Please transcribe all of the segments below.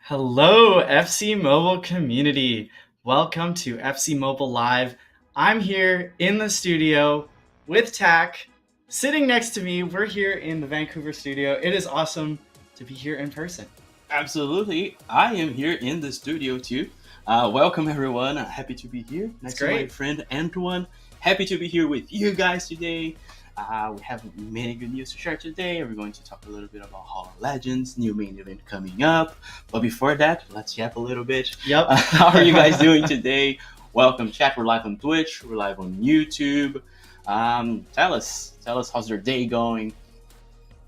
Hello, FC Mobile community. Welcome to FC Mobile Live. I'm here in the studio with Tak. Sitting next to me, we're here in the Vancouver studio. It is awesome to be here in person. Absolutely. I am here in the studio too. Welcome everyone. Happy to be here next to my friend Antwan. Happy to be here with you guys today. We have many good news to share today. We're going to talk a little bit about Hall of Legends, new main event coming up. But before that, let's yap a little bit. Yep. How are you guys doing today? Welcome, chat. We're live on Twitch. We're live on YouTube. Tell us how's your day going?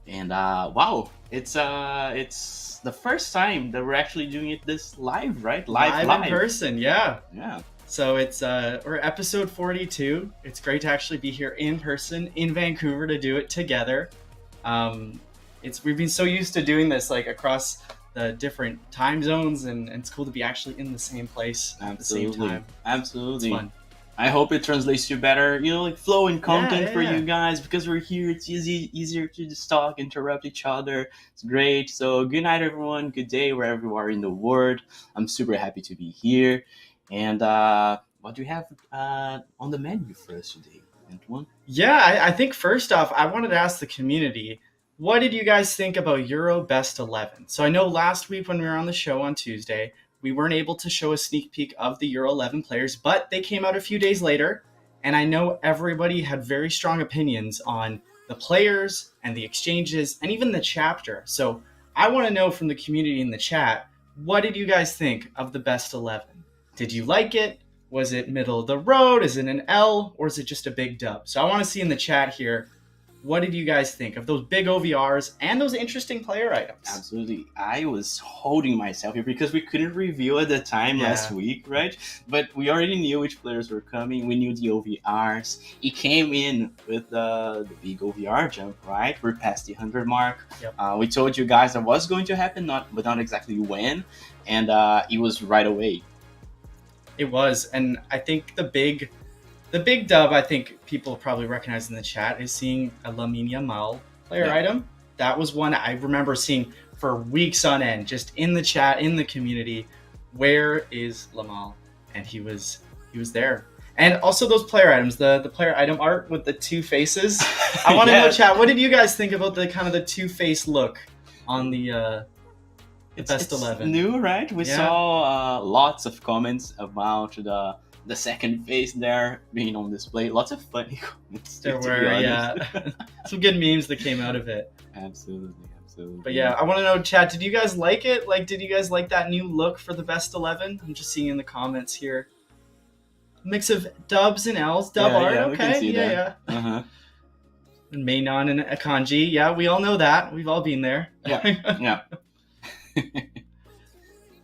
And wow, it's the first time that we're actually doing it this live, right? Live in person, yeah. Yeah. So it's we're episode 42. It's great to actually be here in person in Vancouver to do it together. We've been so used to doing this like across the different time zones, and it's cool to be actually in the same place at the same time. Absolutely. It's fun. I hope it translates to better, like flowing content for you guys, because we're here. It's easier to just talk, interrupt each other. It's great. So good night, everyone. Good day, wherever you are in the world. I'm super happy to be here. And what do you have on the menu for us today, Antwan? Yeah, I think first off, I wanted to ask the community, what did you guys think about Euro Best 11? So I know last week when we were on the show on Tuesday, we weren't able to show a sneak peek of the Euro 11 players, but they came out a few days later, and I know everybody had very strong opinions on the players and the exchanges and even the chapter. So I want to know from the community in the chat, what did you guys think of the Best 11? Did you like it? Was it middle of the road? Is it an L? Or is it just a big dub? So I want to see in the chat here, what did you guys think of those big OVRs and those interesting player items? Absolutely. I was holding myself here because we couldn't review at the time last week, right? But we already knew which players were coming. We knew the OVRs. It came in with the big OVR jump, right? We're past the 100 mark. Yep. We told you guys that was going to happen, but not exactly when. And it was right away. It was. And I think the big dub, I think people probably recognize in the chat, is seeing a Lamine Yamal player item. That was one I remember seeing for weeks on end, just in the chat, in the community. Where is Lamal? And he was there. And also those player items, the player item art with the two faces. I want to know, chat, what did you guys think about the kind of the two-face look on the Best 11? New, right? We saw lots of comments about the second face there being on display. Lots of funny comments. There were, some good memes that came out of it. Absolutely. But yeah, I want to know, chat, did you guys like it? Like, did you guys like that new look for the Best 11? I'm just seeing in the comments here. Mix of dubs and L's. Dub art, okay. We can see that. And Mainon and Akanji. Yeah, we all know that. We've all been there. Yeah.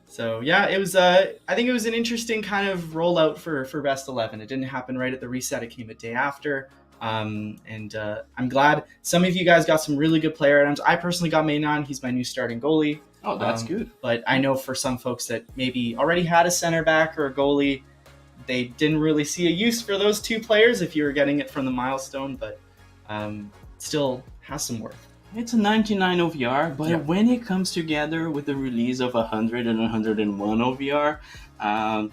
So yeah, it was. I think it was an interesting kind of rollout for Best 11. It didn't happen right at the reset. It came a day after. I'm glad some of you guys got some really good player items. I personally got Mainon. He's my new starting goalie. Oh, that's good. But I know for some folks that maybe already had a center back or a goalie, they didn't really see a use for those two players if you were getting it from the milestone. But still has some worth. It's a 99 OVR, but when it comes together with the release of 100 and 101 OVR,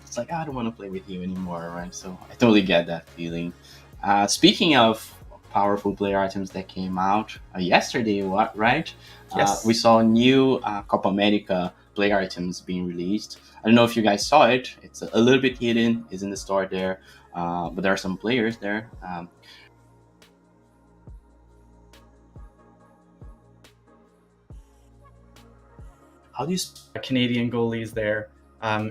it's like, I don't want to play with you anymore, right? So I totally get that feeling. Speaking of powerful player items that came out yesterday, right? Yes. We saw new Copa America player items being released. I don't know if you guys saw it. It's a little bit hidden. It's in the store there, but there are some players there. How do you Canadian goalies there?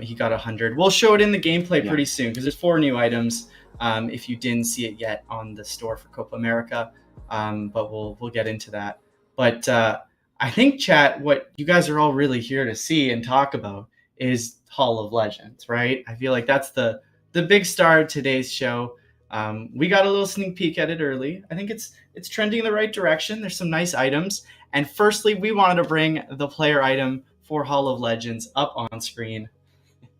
He got 100. We'll show it in the gameplay pretty soon because there's 4 new items. If you didn't see it yet on the store for Copa America, but we'll get into that. But I think, chat, what you guys are all really here to see and talk about is Hall of Legends, right? I feel like that's the big star of today's show. We got a little sneak peek at it early. I think it's trending in the right direction. There's some nice items. And firstly, we wanted to bring the player item for Hall of Legends up on screen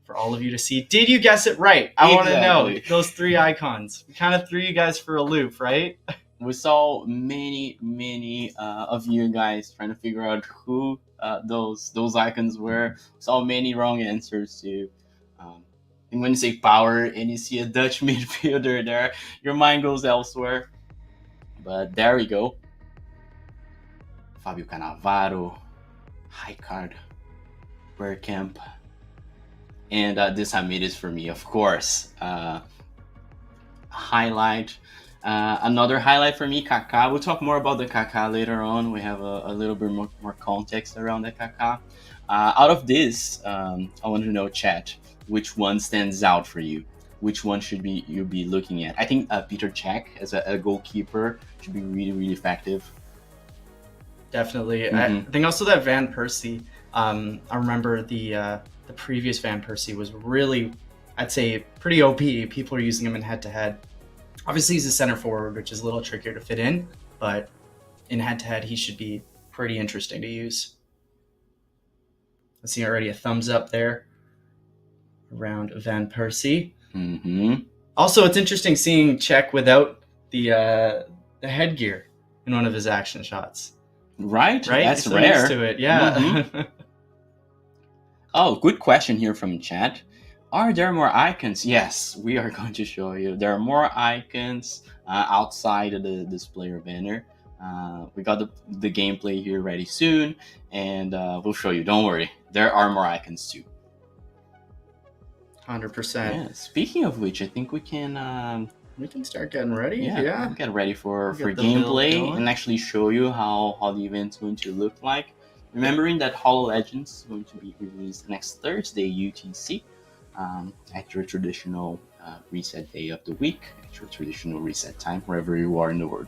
for all of you to see. Did you guess it right? I want to know those 3 icons. We kind of threw you guys for a loop, right? we saw many of you guys trying to figure out who those icons were. We saw many wrong answers too. And when you say power and you see a Dutch midfielder there, your mind goes elsewhere. But there we go. Fabio Cannavaro, Rijkaard, Bergkamp, and this Hamid is for me, of course. Highlight. Another highlight for me, Kaká. We'll talk more about the Kaká later on. We have a little bit more context around the Kaká. Out of this, I want to know, chat, which one stands out for you? Which one should you be looking at? I think Peter Cech as a goalkeeper should be really effective. Definitely. I think also that Van Persie. I remember the previous Van Persie was really, I'd say, pretty OP. People are using him in head-to-head. Obviously, he's a center forward, which is a little trickier to fit in, but in head-to-head, he should be pretty interesting to use. I see already a thumbs up there around Van Persie. Also, it's interesting seeing Cech without the headgear in one of his action shots. Right? That's so rare. Used to it, yeah. Oh, good question here from chat. Are there more icons? Yes, we are going to show you. There are more icons outside of this player banner. We got the gameplay here ready soon, and we'll show you. Don't worry. There are more icons too. 100%. Yeah. Speaking of which, I think we can start getting ready. Yeah. Get ready for gameplay and actually show you how the event's going to look like. Remembering that Hollow Legends is going to be released next Thursday UTC at your traditional reset day of the week, at your traditional reset time, wherever you are in the world.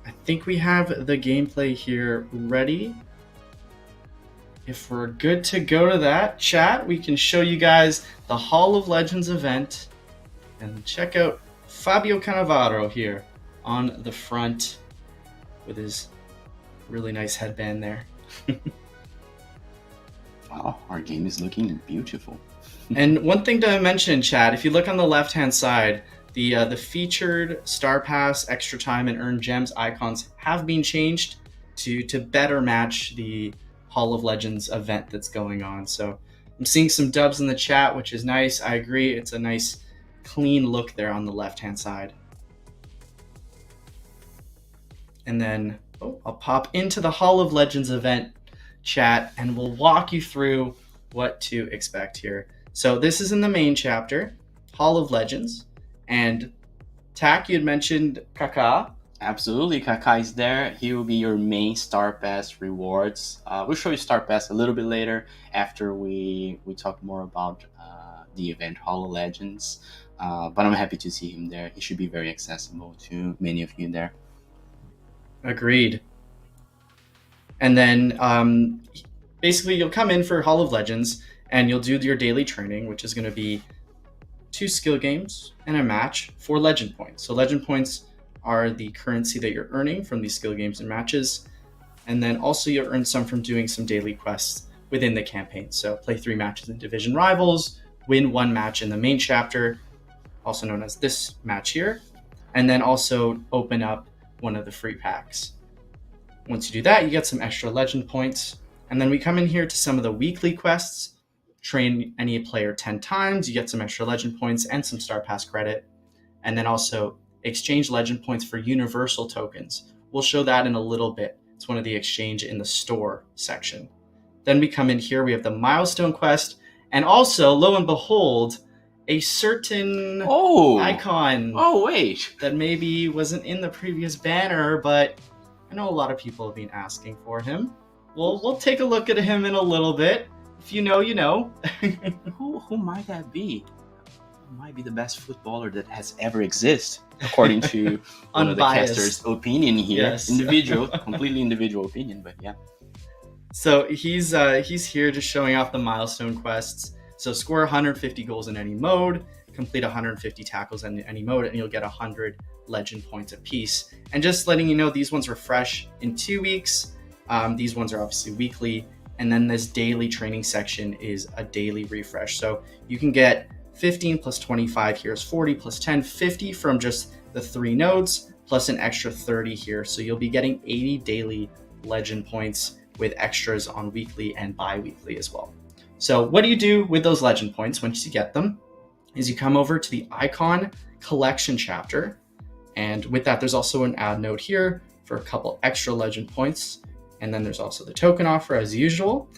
I think we have the gameplay here ready. If we're good to go to that, chat, we can show you guys the Hall of Legends event and check out Fabio Cannavaro here on the front with his really nice headband there. Wow, our game is looking beautiful. And one thing to mention, Chad, if you look on the left-hand side, the featured Star Pass, Extra Time, and Earn Gems icons have been changed to better match the Hall of Legends event that's going on. So I'm seeing some dubs in the chat, which is nice. I agree. It's a nice, clean look there on the left-hand side. And then I'll pop into the Hall of Legends event chat and we'll walk you through what to expect here. So this is in the main chapter, Hall of Legends. And Tak, you had mentioned Kaká. Absolutely, Kaká is there. He will be your main Star Pass rewards. We'll show you Star Pass a little bit later after we talk more about the event Hall of Legends. But I'm happy to see him there. He should be very accessible to many of you there. Agreed. And then basically you'll come in for Hall of Legends and you'll do your daily training, which is going to be 2 skill games and a match for legend points. So legend points are the currency that you're earning from these skill games and matches. And then also you'll earn some from doing some daily quests within the campaign. So play 3 matches in Division Rivals, win 1 match in the main chapter, also known as this match here, and then also open up one of the free packs. Once you do that, you get some extra legend points. And then we come in here to some of the weekly quests. Train any player 10 times, you get some extra legend points and some Star Pass credit. And then also exchange legend points for universal tokens. We'll show that in a little bit. It's one of the exchange in the store section. Then we come in here, we have the milestone quest, and also, lo and behold, a certain icon. Oh, wait. That maybe wasn't in the previous banner, but I know a lot of people have been asking for him. We'll take a look at him in a little bit. If you know, you know. Who might that be? Who might be the best footballer that has ever existed, according to one of the casters' opinion here. Yes. Individual, completely individual opinion, but yeah. So he's here just showing off the milestone quests. So score 150 goals in any mode, complete 150 tackles in any mode, and you'll get 100 legend points apiece. And just letting you know, these ones refresh in 2 weeks. These ones are obviously weekly. And then this daily training section is a daily refresh. So you can get 15 plus 25 here is 40 plus 10, 50 from just the 3 nodes plus an extra 30 here. So you'll be getting 80 daily legend points with extras on weekly and bi-weekly as well. So what do you do with those legend points once you get them is you come over to the icon collection chapter. And with that, there's also an add node here for a couple extra legend points. And then there's also the token offer as usual.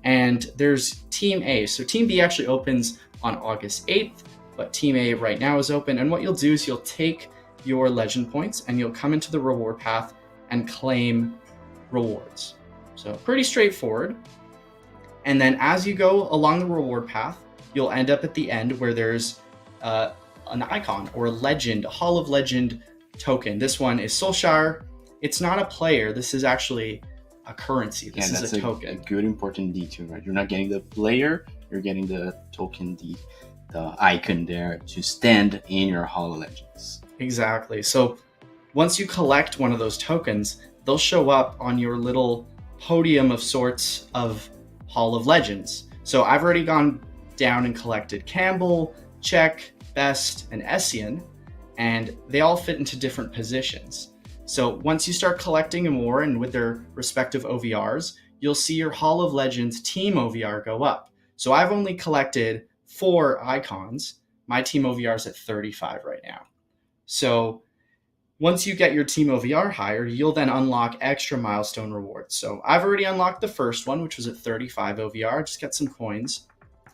And there's Team A. So Team B actually opens on August 8th, but Team A right now is open. And what you'll do is you'll take your legend points and you'll come into the reward path and claim rewards. So pretty straightforward. And then as you go along the reward path, you'll end up at the end where there's an icon or a legend, a Hall of Legend token. This one is Solskjaer. It's not a player. This is actually a currency. This is a token. A good important detail, right? You're not getting the player, you're getting the token, the icon there to stand in your Hall of Legends. Exactly. So once you collect one of those tokens, they'll show up on your little podium of sorts of Hall of Legends. So I've already gone down and collected Campbell, Czech, Best, and Essien, and they all fit into different positions. So once you start collecting more and with their respective OVRs, you'll see your Hall of Legends team OVR go up. So I've only collected 4 icons. My team OVR is at 35 right now. So once you get your team OVR higher, you'll then unlock extra milestone rewards. So I've already unlocked the first one, which was at 35 OVR, just get some coins.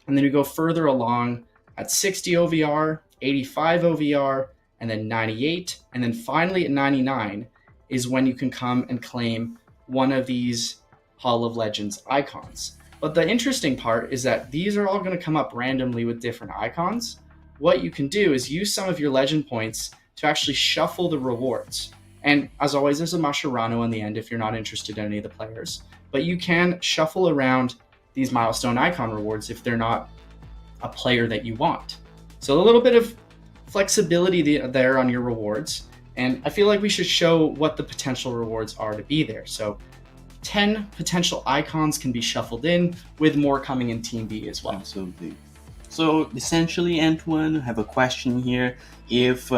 And then you go further along at 60 OVR, 85 OVR, and then 98. And then finally at 99 is when you can come and claim one of these Hall of Legends icons. But the interesting part is that these are all going to come up randomly with different icons. What you can do is use some of your legend points to actually shuffle the rewards. And as always, there's a Mascherano in the end if you're not interested in any of the players. But you can shuffle around these milestone icon rewards if they're not a player that you want. So a little bit of flexibility there on your rewards. And I feel like we should show what the potential rewards are to be there. So 10 potential icons can be shuffled in, with more coming in Team B as well. Absolutely. So essentially, Antwan, I have a question here. If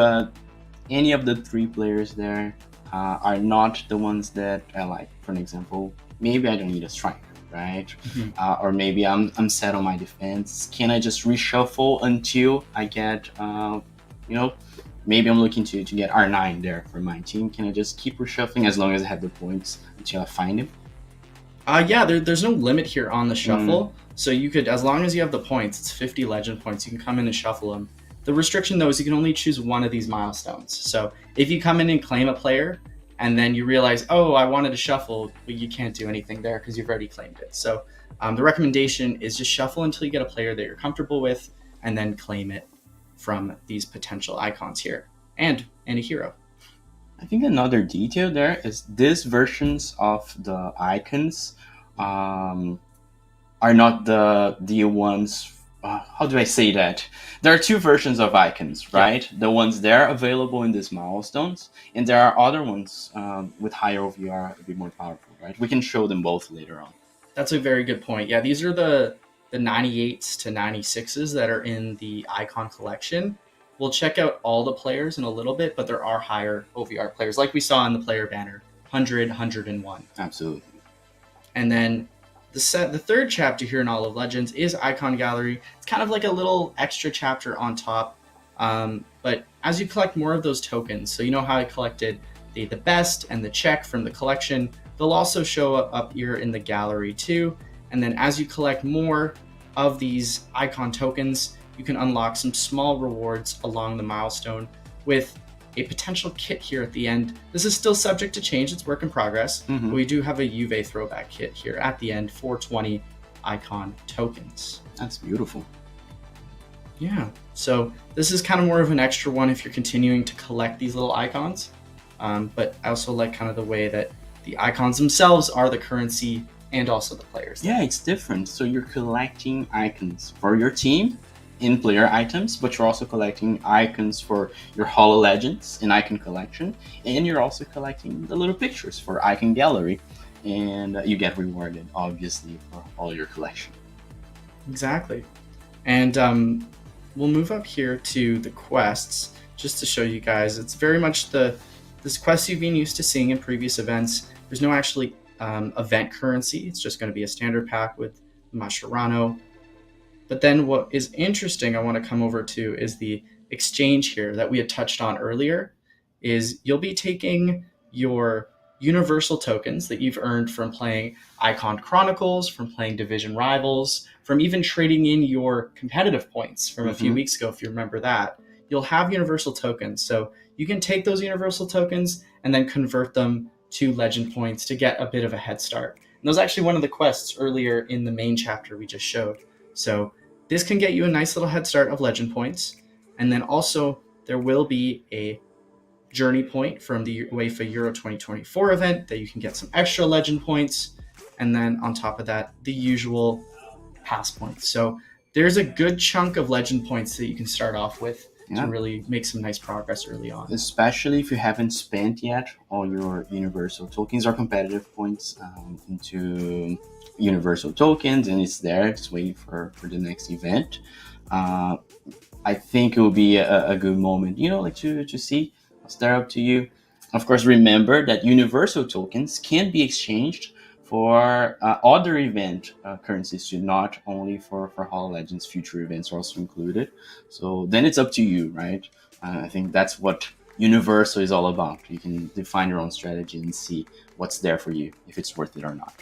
any of the 3 players there are not the ones that I like, for an example, maybe I don't need a striker, right? Mm-hmm. Or maybe I'm set on my defense. Can I just reshuffle until I get, maybe I'm looking to get R9 there for my team. Can I just keep reshuffling as long as I have the points until I find him? Yeah, there's no limit here on the shuffle. So you could, as long as you have the points, it's 50 legend points, you can come in and shuffle them. The restriction though is you can only choose one of these milestones. So if you come in and claim a player and then you realize, oh, I wanted to shuffle, but you can't do anything there because you've already claimed it. So the recommendation is just shuffle until you get a player that you're comfortable with and then claim it from these potential icons here and a hero. I think another detail there is these versions of the icons are not the ones. How do I say that? There are 2 versions of icons, right? Yeah. The ones there available in these milestones, and there are other ones with higher OVR, a bit more powerful, right? We can show them both later on. That's a very good point. Yeah, these are the 98s to 96s that are in the icon collection. We'll check out all the players in a little bit, but there are higher OVR players, like we saw in the player banner, 100, 101. Absolutely. And then the 3rd chapter here in Hall of Legends is Icon Gallery. It's kind of like a little extra chapter on top. But as you collect more of those tokens, so you know how I collected the Best and the Czech from the collection, they'll also show up here in the gallery too. And then as you collect more of these icon tokens, you can unlock some small rewards along the milestone with a potential kit here at the end. This is still subject to change, it's work in progress. Mm-hmm. But we do have a Juve throwback kit here at the end, 420 icon tokens. That's beautiful. Yeah, so this is kind of more of an extra one if you're continuing to collect these little icons. But I also like kind of the way that the icons themselves are the currency and also the players. Yeah, it's different. So you're collecting icons for your team in player items, but you're also collecting icons for your Hall of Legends in icon collection, and you're also collecting the little pictures for icon gallery, and you get rewarded obviously for all your collection. Exactly. And we'll move up here to the quests just to show you guys, it's very much this quest you've been used to seeing in previous events. There's no actually event currency. It's just going to be a standard pack with Mascherano. But then what is interesting I want to come over to is the exchange here that we had touched on earlier. Is you'll be taking your universal tokens that you've earned from playing Icon Chronicles, from playing Division Rivals, from even trading in your competitive points from a few weeks ago, if you remember that. You'll have universal tokens. So you can take those universal tokens and then convert them to legend points to get a bit of a head start. And that was actually one of the quests earlier in the main chapter we just showed. So this can get you a nice little head start of legend points. And then also there will be a journey point from the UEFA Euro 2024 event that you can get some extra legend points. And then on top of that, the usual pass points. So there's a good chunk of legend points that you can start off with to really make some nice progress early on. Especially if you haven't spent yet all your universal tokens or competitive points into universal tokens, and it's there just waiting for the next event. I think it will be a good moment, to see. It's there up to you. Of course, remember that universal tokens can be exchanged for other event currencies too, not only for Hall of Legends. Future events are also included. So then it's up to you, right? I think that's what Universal is all about. You can define your own strategy and see what's there for you, if it's worth it or not.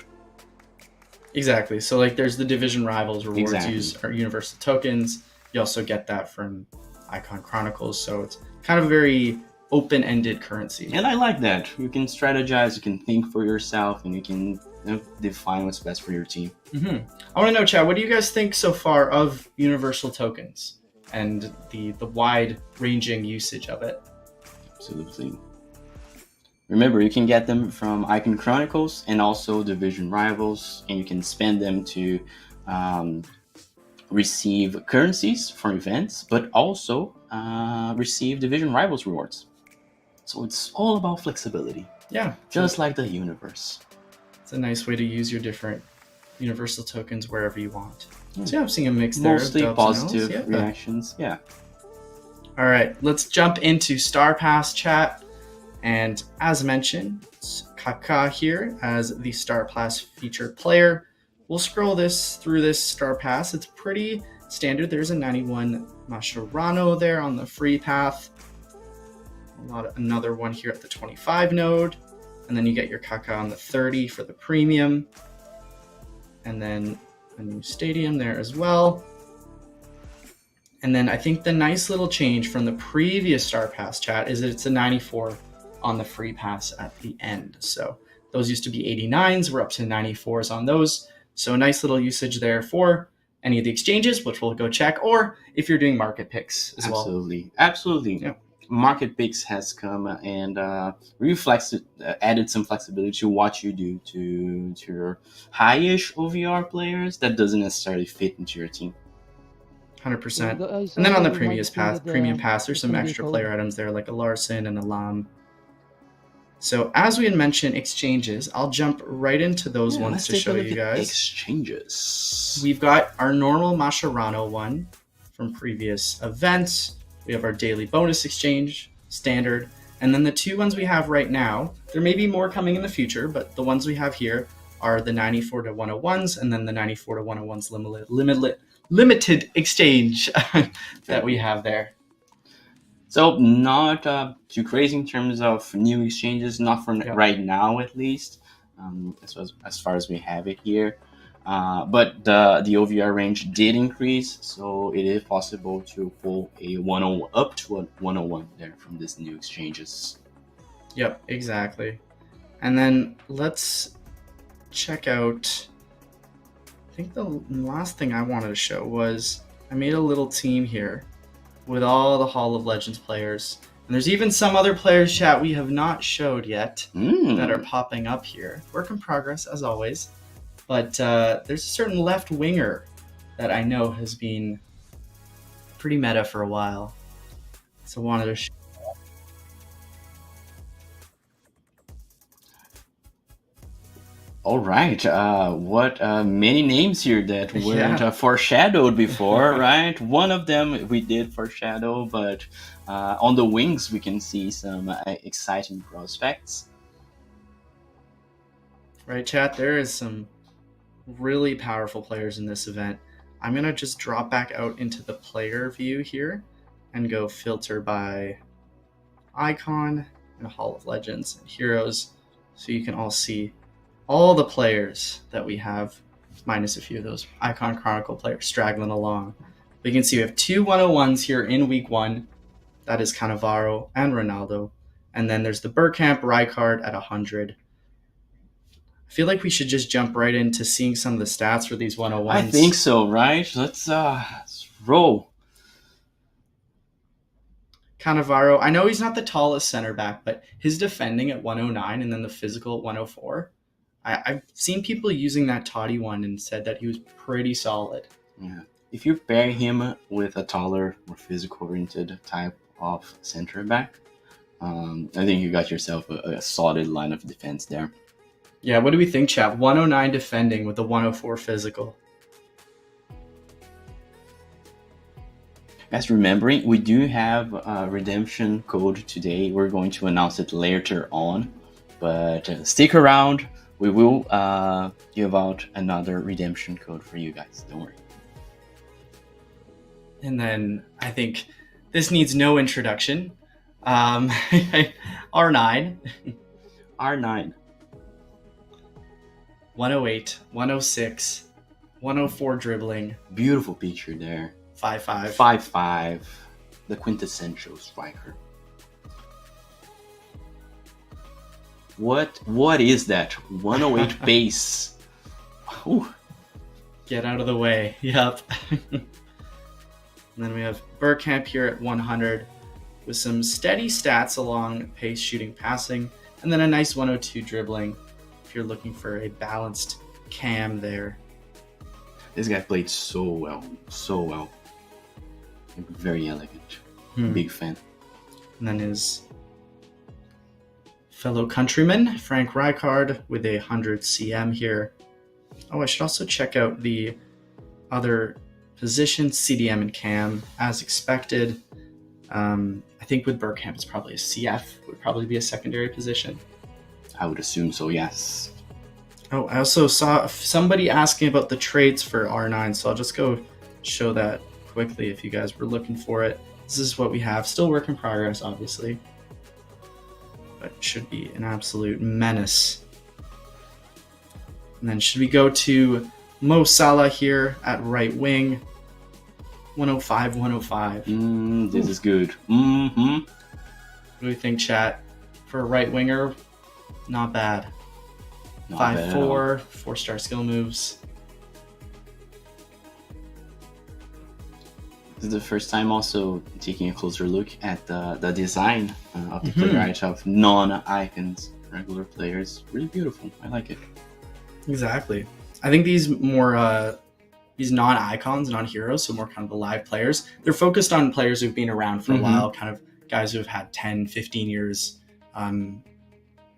Exactly. So like there's the Division Rivals rewards use our universal tokens. You also get that from Icon Chronicles. So it's kind of a very open-ended currency. And I like that. You can strategize, you can think for yourself, and you can define what's best for your team. I want to know, Chad, what do you guys think so far of universal tokens and the wide-ranging usage of it? Absolutely. Remember, you can get them from Icon Chronicles and also Division Rivals, and you can spend them to receive currencies for events, but also receive Division Rivals rewards. So it's all about flexibility. Yeah. Just like the universe. It's a nice way to use your different universal tokens wherever you want. So I'm seeing a mix there. Mostly positive reactions. Yeah. All right, let's jump into Star Pass chat. And as mentioned, it's Kaká here as the Star Pass featured player. We'll scroll through this Star Pass. It's pretty standard. There's a 91 Mascherano there on the free path. Another one here at the 25 node. And then you get your Kaká on the 30 for the premium. And then a new stadium there as well. And then I think the nice little change from the previous Star Pass chat is that it's a 94 on the free pass at the end. So those used to be 89s. We're up to 94s on those. So a nice little usage there for any of the exchanges, which we'll go check, or if you're doing market picks as well. Absolutely. Yeah. Market picks has come and added some flexibility to what you do to your high-ish OVR players that doesn't necessarily fit into your team. 100%. And then on the premium pass, there's some extra player items there, like a Larson and a Lam. So as we had mentioned, exchanges, I'll jump right into those ones to show you guys. Exchanges. We've got our normal Mascherano one from previous events. We have our daily bonus exchange, standard. And then the two ones we have right now, there may be more coming in the future, but the ones we have here are the 94 to 101s and then the 94 to 101s limited exchange that we have there. So not too crazy in terms of new exchanges, not for right now at least, as far as we have it here. But the OVR range did increase, so it is possible to pull a 101 up to a 101 there from this new exchanges. Yep, exactly. And then let's check out. I think the last thing I wanted to show was I made a little team here with all the Hall of Legends players. And there's even some other players, chat, we have not showed yet that are popping up here. Work in progress, as always. But there's a certain left winger that I know has been pretty meta for a while. So wanted to show. All right. What many names here that weren't foreshadowed before, right? One of them we did foreshadow, but on the wings we can see some exciting prospects. Right, chat. There is some really powerful players in this event. I'm gonna just drop back out into the player view here and go filter by icon and Hall of Legends and Heroes, so you can all see all the players that we have, minus a few of those Icon Chronicle players straggling along. But you can see we have two 101s here in week 1. That is Cannavaro and Ronaldo. And then there's the Bergkamp Rijkaard at 100. I feel like we should just jump right into seeing some of the stats for these 101s. I think so, right? Let's roll. Cannavaro, I know he's not the tallest center back, but his defending at 109 and then the physical at 104. I've seen people using that toddy one and said that he was pretty solid. Yeah. If you pair him with a taller, more physical-oriented type of center back, I think you got yourself a solid line of defense there. Yeah, what do we think, chap? 109 defending with a 104 physical. As remembering, we do have a redemption code today. We're going to announce it later on, but stick around. We will give out another redemption code for you guys. Don't worry. And then I think this needs no introduction. R9. R9. 108, 106, 104 dribbling. Beautiful picture there. 5'5". 5'5". The quintessential striker. What is that? 108 base. Ooh. Get out of the way. Yep. And then we have Bergkamp here at 100 with some steady stats along pace, shooting, passing, and then a nice 102 dribbling if you're looking for a balanced cam there. This guy played so well. So well. Very elegant. Big fan. And then his fellow countryman, Frank Rijkaard, with 100 cm here. Oh, I should also check out the other positions, CDM and cam, as expected. I think with Bergkamp, it's probably a CF, would probably be a secondary position. I would assume so, yes. Oh, I also saw somebody asking about the traits for R9, so I'll just go show that quickly if you guys were looking for it. This is what we have. Still work in progress, obviously. But should be an absolute menace. And then should we go to Mo Salah here at right wing? 105, 105. This is good. What do we think, chat? For a right winger, not bad. 5'4", 4-star skill moves. This is the first time also taking a closer look at the design of the player of non-icons, regular players. Really beautiful. I like it. Exactly. I think these more these non-icons, non-heroes, so more kind of the live players, they're focused on players who've been around for a while, kind of guys who have had 10, 15 years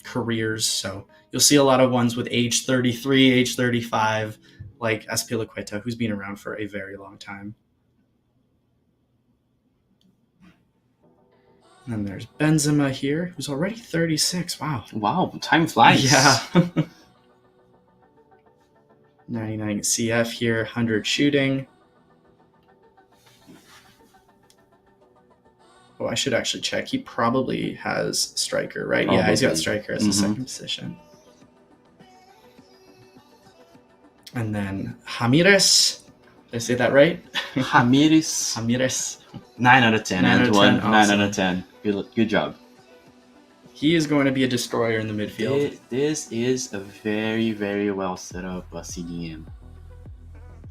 careers. So you'll see a lot of ones with age 33, age 35, like Azpilicueta, who's been around for a very long time. And then there's Benzema here, who's already 36. Wow. Wow, time flies. Yeah. 99 CF here, 100 shooting. Oh, I should actually check. He probably has striker, right? Probably. Yeah, he's got striker as the second position. And then Ramirez. Did I say that right? Ramirez. 9 out of 10, Antwan. 9 out of 10. Good job. He is going to be a destroyer in the midfield. This is a very, very well set up CDM.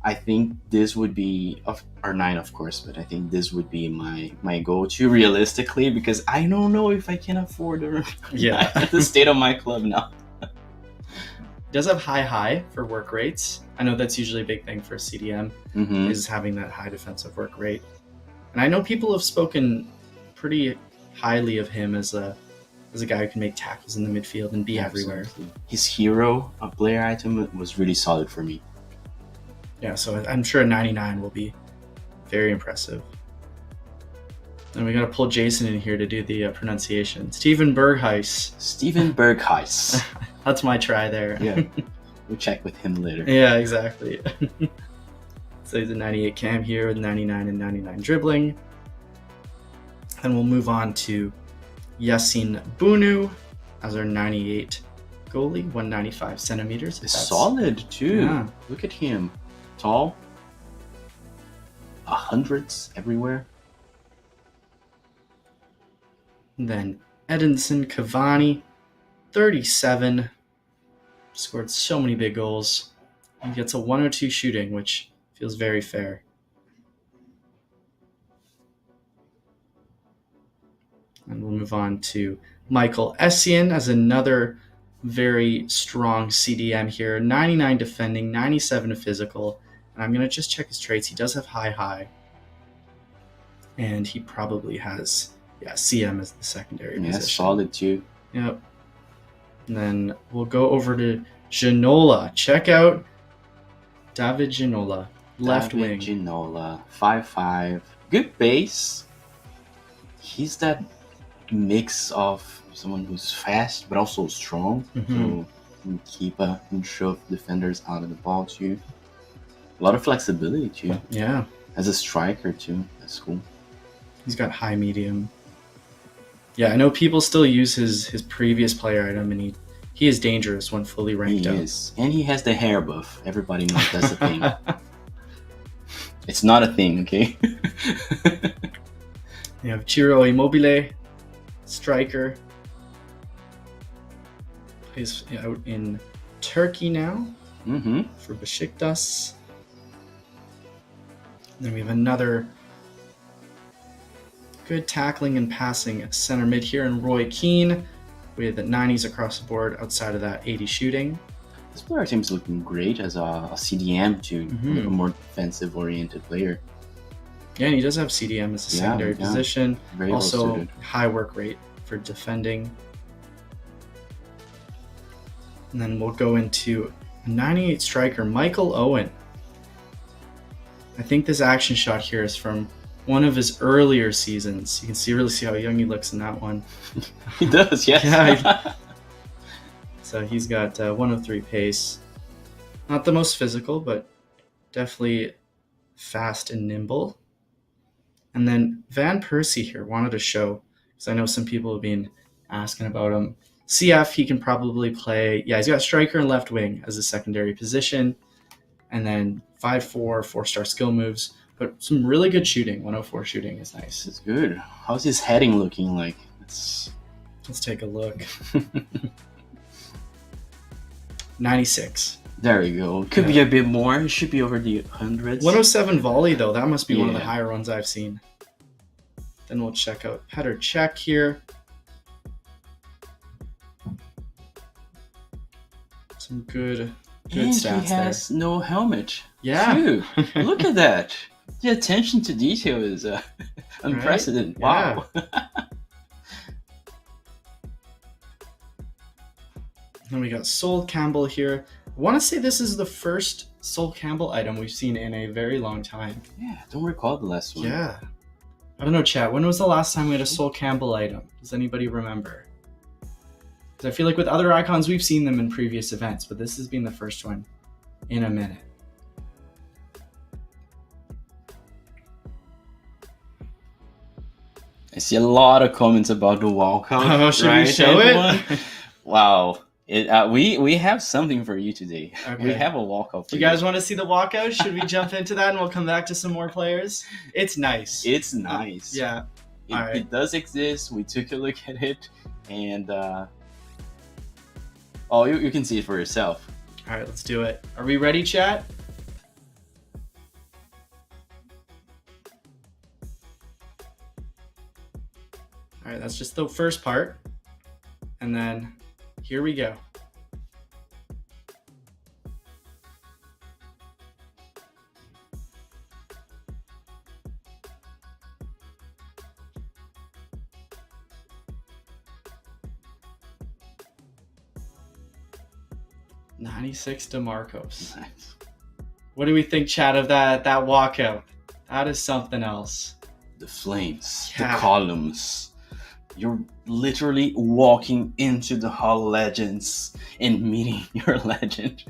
I think this would be R9, of course, but I think this would be my go-to realistically, because I don't know if I can afford the state of my club now. It does have high for work rates. I know that's usually a big thing for CDM, is having that high defensive work rate. And I know people have spoken pretty highly of him as a as a guy who can make tackles in the midfield and be everywhere. His hero player item was really solid for me. Yeah, so I'm sure a 99 will be very impressive. And we got to pull Jason in here to do the pronunciation. Steven Berghuis. Steven Berghuis. That's my try there. Yeah, we'll check with him later. Yeah, exactly. So he's a 98 cam here with 99 and 99 dribbling. And we'll move on to Yassine Bounou as our 98 goalie, 195 centimeters. It's solid too. Yeah. Look at him. Tall. Hundreds everywhere. And then Edinson Cavani, 37. Scored so many big goals. He gets a 102 shooting, which feels very fair. And we'll move on to Michael Essien as another very strong CDM here. 99 defending, 97 physical. And I'm going to just check his traits. He does have high. And he probably has, CM as the secondary position. Yeah, solid too. Yep. And then we'll go over to Ginola. Check out David Ginola, left wing. Ginola, 5'5". Good base. He's that mix of someone who's fast but also strong. So can keep and shove defenders out of the ball too. A lot of flexibility too. Yeah. As a striker too. That's cool. He's got high medium. Yeah, I know people still use his previous player item, and he is dangerous when fully ranked up. He is. And he has the hair buff. Everybody knows that's a thing. It's not a thing, okay? You have Ciro Immobile, striker. Plays out in Turkey now for Besiktas. And then we have another good tackling and passing center mid here in Roy Keane with 90s across the board. Outside of that, 80 shooting. This player seems looking great as a CDM too, a more defensive-oriented player. Yeah, and he does have CDM as a secondary position. Very also, well high work rate for defending. And then we'll go into a 98 striker, Michael Owen. I think this action shot here is from one of his earlier seasons. You can really see how young he looks in that one. He does, yes. Yeah. So he's got 103 pace. Not the most physical, but definitely fast and nimble. And then Van Persie here wanted to show, because I know some people have been asking about him. CF, he can probably play, he's got striker and left wing as a secondary position. And then 5'4", 4-star skill moves. But some really good shooting. 104 shooting is nice. It's good. How's his heading looking like? Let's take a look. 96. There you go. Could be a bit more. It should be over the hundreds. 107 volley, though. That must be one of the higher ones I've seen. Then we'll check out Petr Cech here. Some good stats there. And he has no helmet. Yeah. Too. Look at that. The attention to detail is unprecedented. Right? Wow. Then we got Sol Campbell here. I want to say this is the first Sol Campbell item we've seen in a very long time. Yeah, I don't recall the last one. Yeah. I don't know, chat. When was the last time we had a Sol Campbell item? Does anybody remember? Because I feel like with other icons, we've seen them in previous events, but this has been the first one in a minute. I see a lot of comments about the walkout. Oh, should we show it? Wow. We have something for you today. Okay. We have a walkout for you. You guys want to see the walkout? Should we jump into that and we'll come back to some more players? It's nice. It's nice. Yeah. It does exist. We took a look at it, and you can see it for yourself. All right, let's do it. Are we ready, chat? All right, that's just the first part. And then here we go. 96 DeMarcos. Nice. What do we think, Chad, of that walkout? That is something else. The flames, Yeah. the columns. You're literally walking into the Hall of Legends and meeting your legend.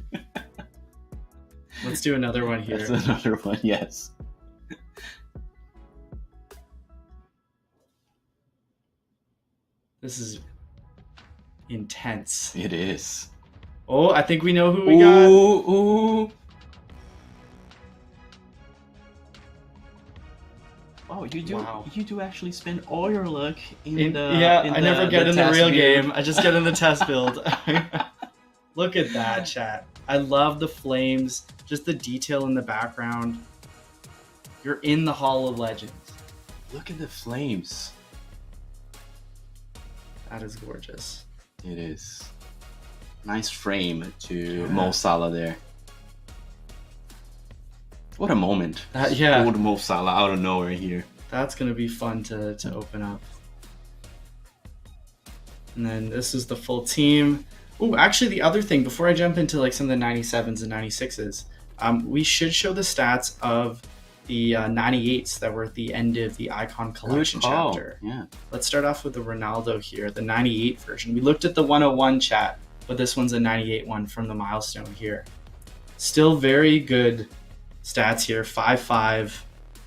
Let's do another one here. That's another one, yes. This is intense. It is. Oh, I think we know who we got. Ooh. Oh, you do. Wow. You do actually spend all your luck I never get in the real game. I just get in the test build. Look at that, chat. I love the flames. Just the detail in the background. You're in the Hall of Legends. Look at the flames. That is gorgeous. It is. Nice frame to Mo Salah there. What a moment. Old Mo Salah out of nowhere here. That's going to be fun to open up. And then this is the full team. Oh, actually the other thing, before I jump into like some of the 97s and 96s, we should show the stats of the 98s that were at the end of the Icon Collection chapter. Yeah. Let's start off with the Ronaldo here, the 98 version. We looked at the 101 chat, but this one's a 98 one from the milestone here. Still very good stats here. 5.5,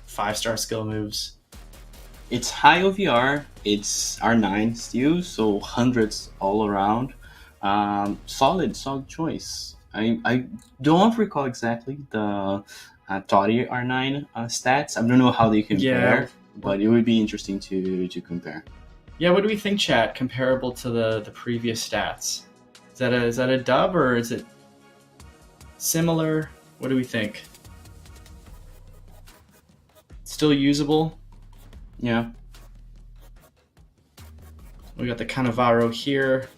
5-star skill moves. It's high OVR. It's R9 still, so hundreds all around. Solid choice. I don't recall exactly the Totti R9 stats. I don't know how they compare, but it would be interesting to compare. Yeah, what do we think, chat? Comparable to the previous stats? Is that a dub or is it similar? What do we think? Still usable? Yeah. We got the Cannavaro here.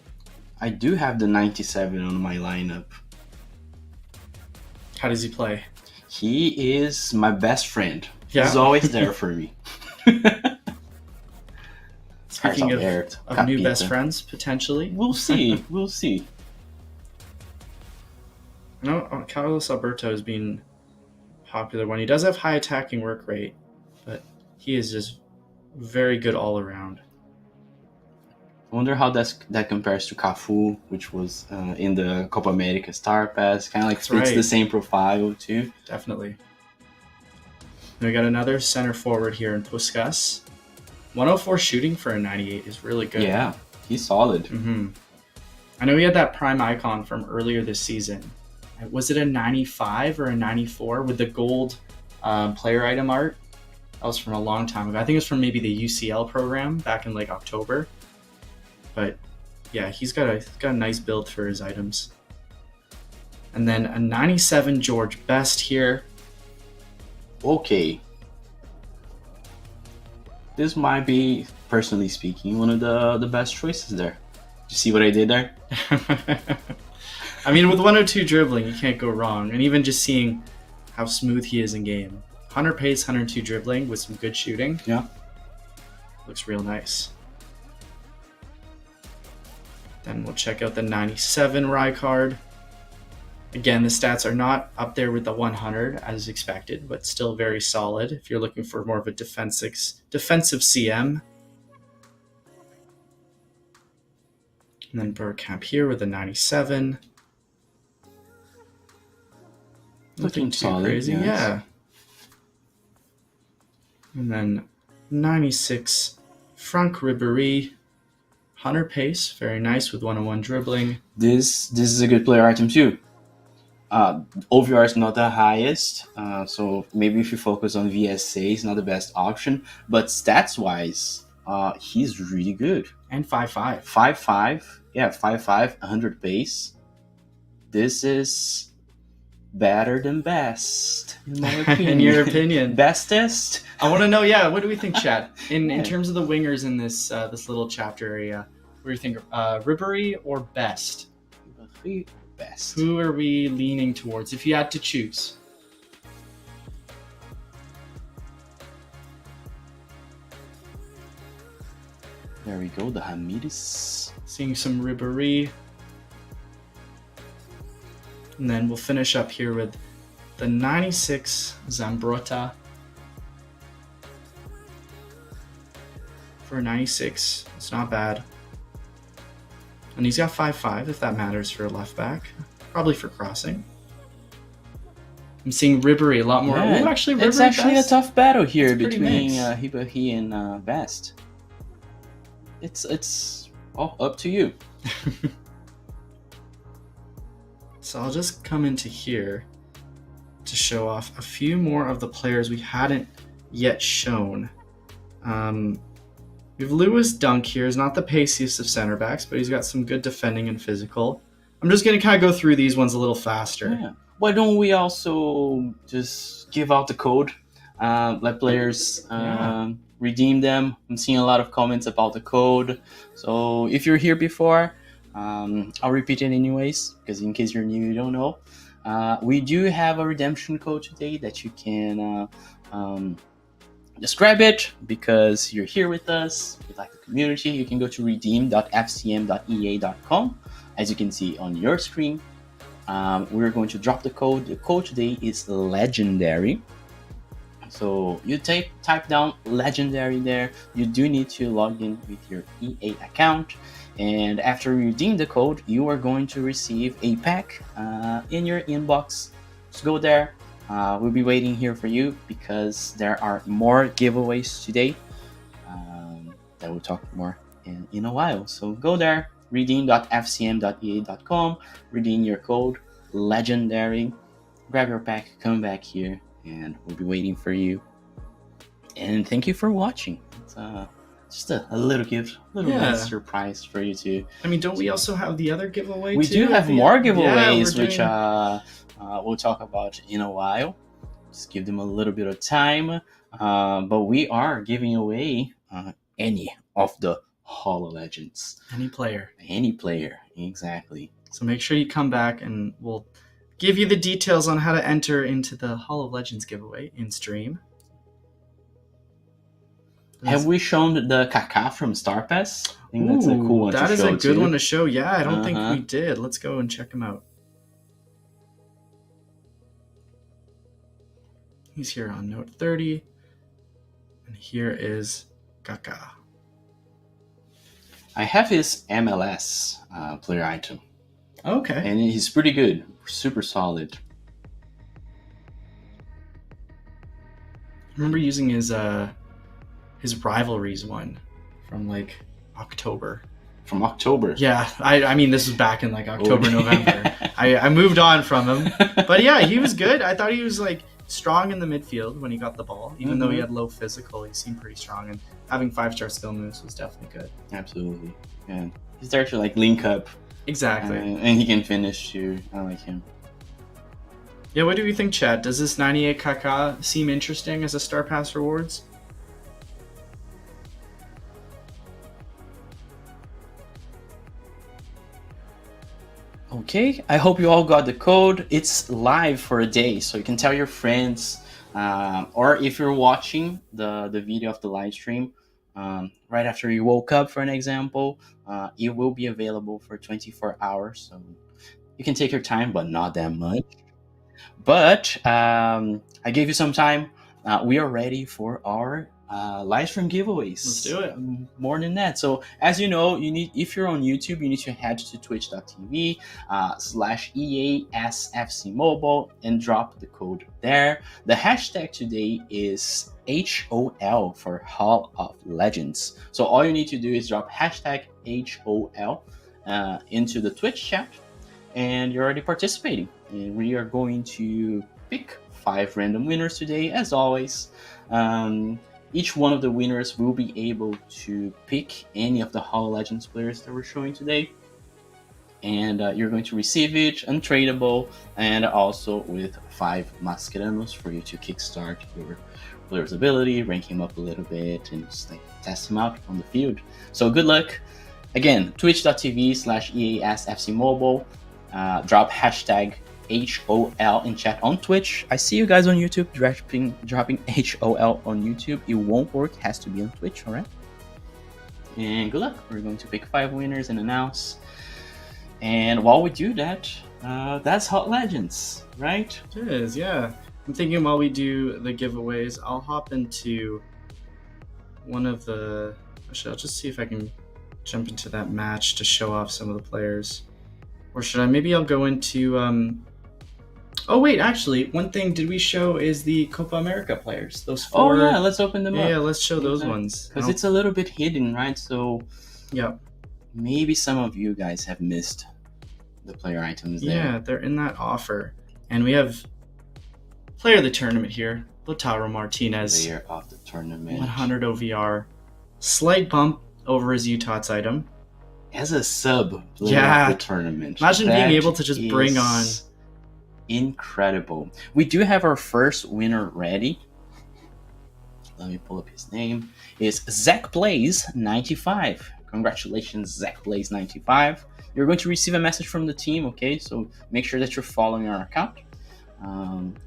I do have the 97 on my lineup. How does he play? He is my best friend. Yeah. He's always there for me. Speaking of new best friends, potentially. We'll see. We'll see. No, Carlos Alberto has been a popular one. He does have high attacking work rate, but he is just very good all around. I wonder how that compares to Cafu, which was in the Copa America Star Pass. Kind of like fits the same profile too. Definitely. And we got another center forward here in Puskas. 104 shooting for a 98 is really good. Yeah, he's solid. Mm-hmm. I know he had that prime icon from earlier this season. Was it a 95 or a 94 with the gold player item art? That was from a long time ago. I think it was from maybe the UCL program back in like October. But yeah, he's got a nice build for his items. And then a 97 George Best here. Okay. This might be, personally speaking, one of the best choices there. Did you see what I did there? I mean, with 102 dribbling, you can't go wrong. And even just seeing how smooth he is in game. 100 pace, 102 dribbling with some good shooting. Yeah. Looks real nice. Then we'll check out the 97 Rye card. Again, the stats are not up there with the 100 as expected, but still very solid if you're looking for more of a defensive CM. And then Bergkamp here with a 97. Looking too solid, crazy, yes. yeah. And then 96 Franck Ribéry. 100 pace, very nice with 101 dribbling. This is a good player item too. OVR is not the highest, so maybe if you focus on VSA, it's not the best option. But stats-wise, he's really good. And 5.5. 5.5, yeah, 5.5, 100 pace. This is better than best, in my opinion. In your opinion. Bestest? I want to know, what do we think, Chad? In terms of the wingers in this this little chapter area, what do you think? Ribéry or Best? Best. Who are we leaning towards if you had to choose? There we go, the Hamides. Seeing some Ribéry. And then we'll finish up here with the 96 Zambrotta. For 96, it's not bad. And he's got 5-5, if that matters for a left back. Probably for crossing. I'm seeing Ribery a lot more. Yeah, Ooh, actually, it's actually a tough battle here between Hibahi and Best. It's all up to you. So I'll just come into here to show off a few more of the players we hadn't yet shown. We have Lewis Dunk here. He's not the paciest of center backs, but he's got some good defending and physical. I'm just going to kind of go through these ones a little faster. Yeah. Why don't we also just give out the code? Let players redeem them. I'm seeing a lot of comments about the code. So if you're here before, I'll repeat it anyways, because in case you're new, you don't know. We do have a redemption code today that you can just grab it because you're here with us. If you like the community, you can go to redeem.fcm.ea.com. As you can see on your screen, we're going to drop the code. The code today is legendary. So you type down legendary there. You do need to log in with your EA account. And after you redeem the code, you are going to receive a pack in your inbox. Just go there. We'll be waiting here for you because there are more giveaways today that we'll talk more in a while. So go there, redeem.fcm.ea.com, redeem your code, legendary, grab your pack, come back here, and we'll be waiting for you. And thank you for watching. It's just a little gift, a little nice surprise for you too. I mean, don't we also have the other giveaway? We too? do have more giveaways, which we'll talk about in a while. Just give them a little bit of time. But we are giving away any of the Holo Legends. Any player, exactly. So make sure you come back and we'll give you the details on how to enter into the Holo Legends giveaway in stream. Have we shown the Kaká from Star Pass? I think that's a cool one to show. That is a good one to show. Yeah, I don't think we did. Let's go and check him out. He's here on note 30. And here is Kaká. I have his MLS player item. Okay. And he's pretty good. Super solid. I remember using his rivalries one from like October. From October? Yeah. I mean, this was back in like October, November. I moved on from him. But yeah, he was good. I thought he was like strong in the midfield when he got the ball. Even though he had low physical, he seemed pretty strong. And having 5-star skill moves was definitely good. Absolutely. Yeah. He's there to like link up. Exactly. And he can finish too. I like him. Yeah, what do you think, Chad? Does this 98 Kaká seem interesting as a Star Pass rewards? Okay, I hope you all got the code. It's live for a day, so you can tell your friends, or if you're watching the video of the live stream right after you woke up, for an example, it will be available for 24 hours, so you can take your time, but not that much. But I gave you some time. We are ready for our live stream giveaways. Let's do it. More than that. So as you know, if you're on YouTube, you need to head to twitch.tv/EASFCmobile and drop the code there. The hashtag today is HOL for Hall of Legends. So all you need to do is drop hashtag HOL into the Twitch chat, and you're already participating. And we are going to pick 5 random winners today, as always. Each one of the winners will be able to pick any of the Holo Legends players that we're showing today. And you're going to receive it untradeable and also with 5 Masqueranos for you to kickstart your player's ability, rank him up a little bit, and just like test him out on the field. So good luck. Again, twitch.tv/EASFCmobile. Drop hashtag HOL in chat on Twitch. I see you guys on YouTube dropping HOL on YouTube. It won't work, it has to be on Twitch, alright? And good luck. We're going to pick 5 winners and announce. And while we do that, that's Hot Legends, right? It is, yeah. I'm thinking while we do the giveaways, I'll hop into one of the... Actually, I'll just see if I can jump into that match to show off some of the players. Or should I? Maybe I'll go into... Oh, wait, actually, one thing did we show is the Copa America players. Those 4... Oh, yeah, let's open them up. Yeah, let's show those ones. Because it's a little bit hidden, right? So yeah, maybe some of you guys have missed the player items there. Yeah, they're in that offer. And we have player of the tournament here, Lautaro Martinez. Player of the tournament. 100 OVR. Slight bump over his Utah's item. As a sub player of the tournament. Imagine being able to just bring on... Incredible. We do have our first winner ready. Let me pull up his name. It's Zach Blaze 95. Congratulations, Zach Blaze 95. You're going to receive a message from the team, okay? So make sure that you're following our account.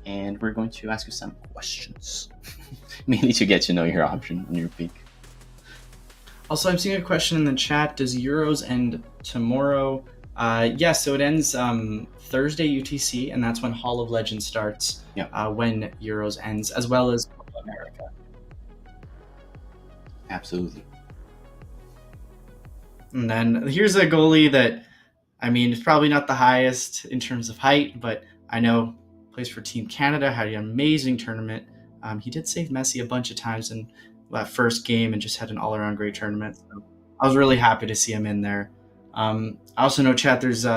And we're going to ask you some questions. Mainly to get to know your option and your pick. Also, I'm seeing a question in the chat. Does Euros end tomorrow? Yes, so it ends Thursday UTC, and that's when Hall of Legends starts. Yeah. When Euros ends, as well as Copa America. Absolutely. And then here's a goalie that, I mean, is probably not the highest in terms of height, but I know plays for Team Canada, had an amazing tournament. He did save Messi a bunch of times in that first game and just had an all-around great tournament. So I was really happy to see him in there. I also know, chat, there's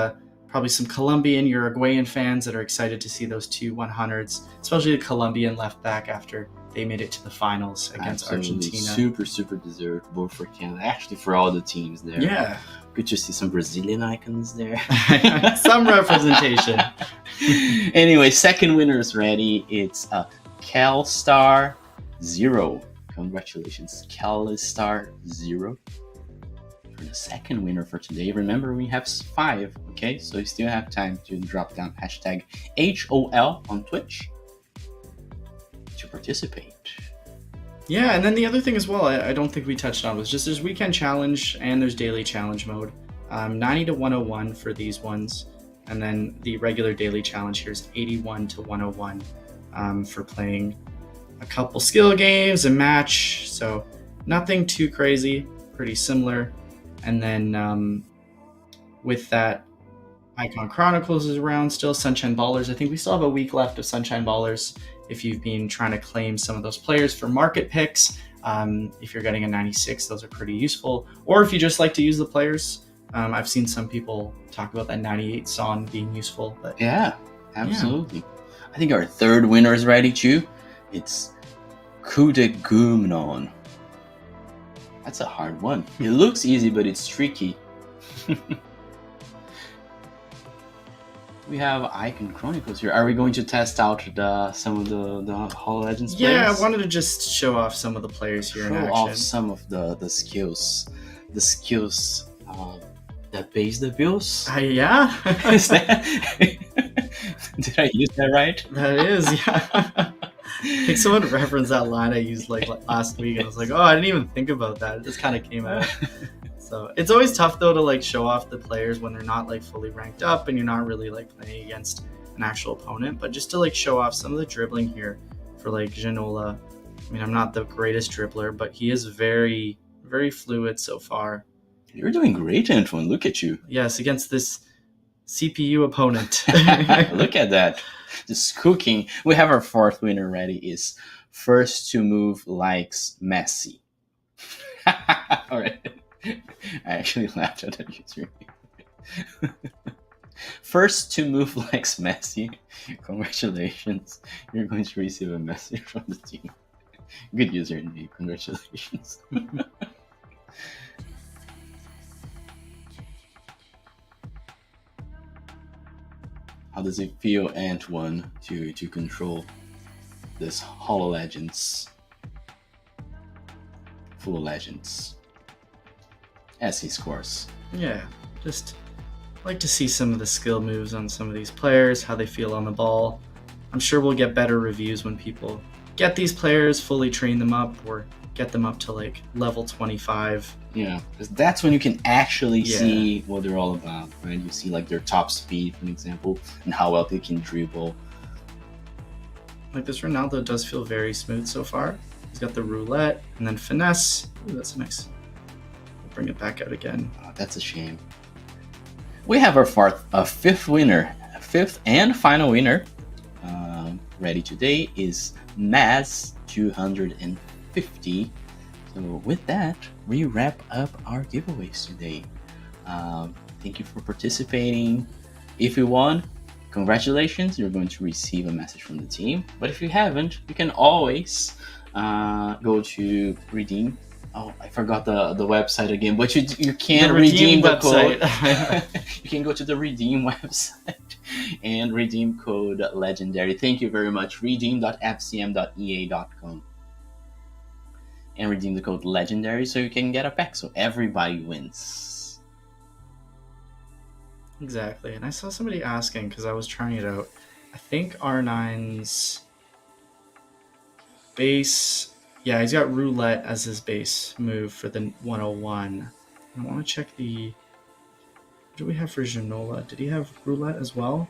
probably some Colombian, Uruguayan fans that are excited to see those two 100s, especially the Colombian left back after they made it to the finals against Argentina. Super deserved, both for Canada, actually for all the teams there. Yeah. Good to see some Brazilian icons there. Some representation. Anyway, second winner is ready. It's CalStar 0. Congratulations, CalStar 0. For the second winner for today. Remember, we have 5, okay? So you still have time to drop down hashtag HOL on Twitch to participate. Yeah, and then the other thing as well, I don't think we touched on, was just there's weekend challenge and there's daily challenge mode. 90 to 101 for these ones, and then the regular daily challenge here is 81 to 101 for playing a couple skill games and match. So nothing too crazy, pretty similar. And then with that, Icon Chronicles is around still. Sunshine Ballers, I think we still have a week left of Sunshine Ballers if you've been trying to claim some of those players for market picks. If you're getting a 96, those are pretty useful. Or if you just like to use the players, I've seen some people talk about that 98 song being useful. But yeah, absolutely. Yeah. I think our third winner is ready too. It's Kudegumnon. That's a hard one. It looks easy, but it's tricky. We have Icon Chronicles here. Are we going to test out some of the Hall of Legends players? Yeah, I wanted to just show off some of the players here in action. Show off some of the skills. The skills that pays the bills. Yeah. Is that... Did I use that right? That is, yeah. I think someone referenced that line I used like last week, and I was like, oh, I didn't even think about that. It just kind of came out. So it's always tough though to like show off the players when they're not like fully ranked up and you're not really like playing against an actual opponent, but just to like show off some of the dribbling here for like Ginola. I mean, I'm not the greatest dribbler, but he is very, very fluid so far. You're doing great, Antwan. Look at you. Yes, against this CPU opponent. Look at that. Just cooking. We have our fourth winner ready. Is first to move likes Messi. All right. I actually laughed at that username. First to move likes Messi. Congratulations. You're going to receive a message from the team. Good username. Congratulations. How does it feel, Antwan, to control this Hall of Legends? Full of legends. As he scores. Yeah, just like to see some of the skill moves on some of these players, how they feel on the ball. I'm sure we'll get better reviews when people get these players, fully train them up, or get them up to like level 25. Yeah, because that's when you can actually see what they're all about, right? You see like their top speed, for example, and how well they can dribble. Like this Ronaldo does feel very smooth so far. He's got the roulette and then finesse. Ooh, that's nice. We'll bring it back out again. Oh, that's a shame. We have our fifth winner, fifth and final winner. Ready today is Maz 250. So with that, we wrap up our giveaways today. Thank you for participating. If you won, congratulations, you're going to receive a message from the team. But if you haven't, you can always go to redeem. Oh, I forgot the website again, but you can redeem the code. You can go to the redeem website and redeem code legendary. Thank you very much. redeem.fcm.ea.com and redeem the code legendary so you can get a pack, so everybody wins. Exactly. And I saw somebody asking, because I was trying it out, I think R9's base, yeah, he's got roulette as his base move for the 101. I want to check what do we have for Ginola? Did he have roulette as well?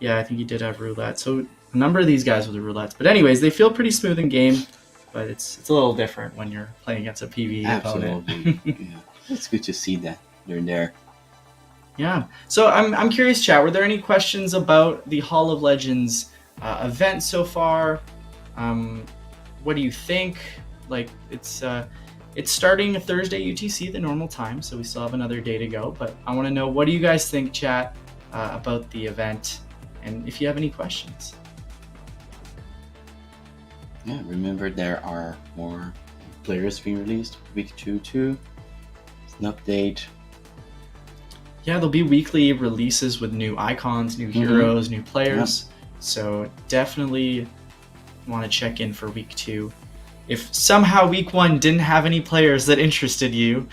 Yeah, I think he did have roulette. So a number of these guys with the roulettes. But anyways, they feel pretty smooth in game, but it's a little different when you're playing against a PvE opponent. Yeah, it's good to see that they're there. Yeah. So I'm curious, chat, were there any questions about the Hall of Legends event so far? What do you think? Like, it's starting Thursday UTC, the normal time, so we still have another day to go. But I want to know, what do you guys think, chat, about the event, and if you have any questions. Yeah, remember there are more players being released. Week 2 too. It's an update. Yeah, there'll be weekly releases with new icons, new heroes, new players. Yep. So definitely want to check in for week 2. If somehow week 1 didn't have any players that interested you,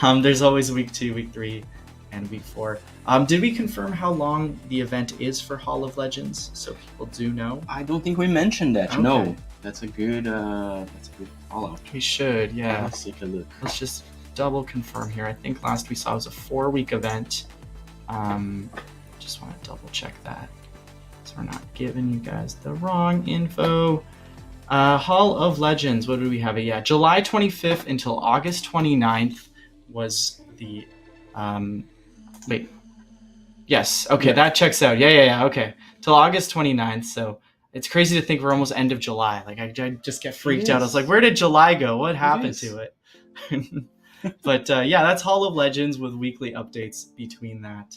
there's always week 2, week 3, and week 4. Did we confirm how long the event is for Hall of Legends, so people do know? I don't think we mentioned that. Okay. No, that's a good follow-up. We should, yeah. Let's take a look. Let's just double confirm here. I think last we saw was a 4-week event. Just want to double check that, so we're not giving you guys the wrong info. Hall of Legends, what do we have? Yeah, July 25th until August 29th was the wait. Yes, okay, yeah. That checks out. Yeah, okay. Till August 29th, so it's crazy to think we're almost end of July. Like, I just get freaked out. I was like, where did July go? What happened to it? But yeah, that's Hall of Legends with weekly updates between that.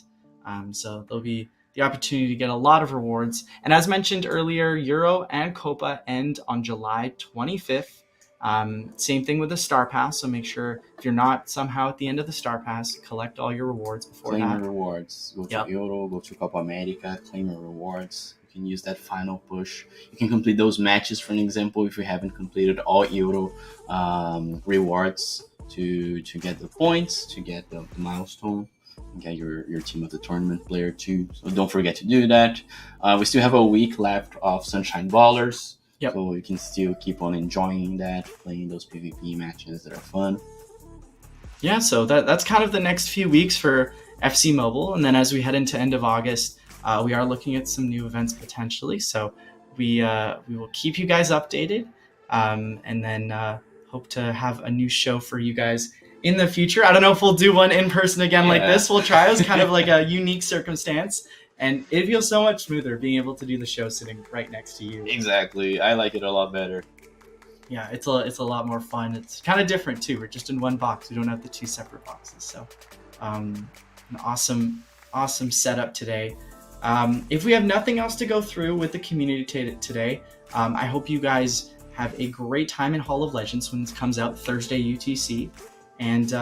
So there'll be the opportunity to get a lot of rewards. And as mentioned earlier, Euro and Copa end on July 25th. Same thing with the Star Pass, so make sure if you're not somehow at the end of the Star Pass, collect all your rewards before claim that. Claim your rewards. Go to Euro, go to Copa America, claim your rewards. You can use that final push. You can complete those matches, for an example, if you haven't completed all Euro rewards to get the points, to get the milestone, and get your team of the tournament player too. So don't forget to do that. We still have a week left of Sunshine Ballers. Yep. So you can still keep on enjoying that, playing those PvP matches that are fun. Yeah, so that's kind of the next few weeks for FC Mobile. And then as we head into end of August, we are looking at some new events potentially. So we will keep you guys updated, and then hope to have a new show for you guys in the future. I don't know if we'll do one in person again like this. We'll try. It's kind of like a unique circumstance. And it feels so much smoother being able to do the show sitting right next to you. Exactly. I like it a lot better. Yeah, it's a lot more fun. It's kind of different too. We're just in one box. We don't have the 2 separate boxes. So an awesome setup today. If we have nothing else to go through with the community today, I hope you guys have a great time in Hall of Legends when this comes out Thursday UTC. And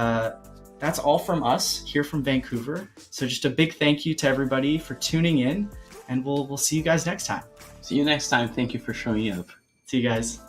that's all from us here from Vancouver. So just a big thank you to everybody for tuning in, and we'll see you guys next time. See you next time. Thank you for showing up. See you guys.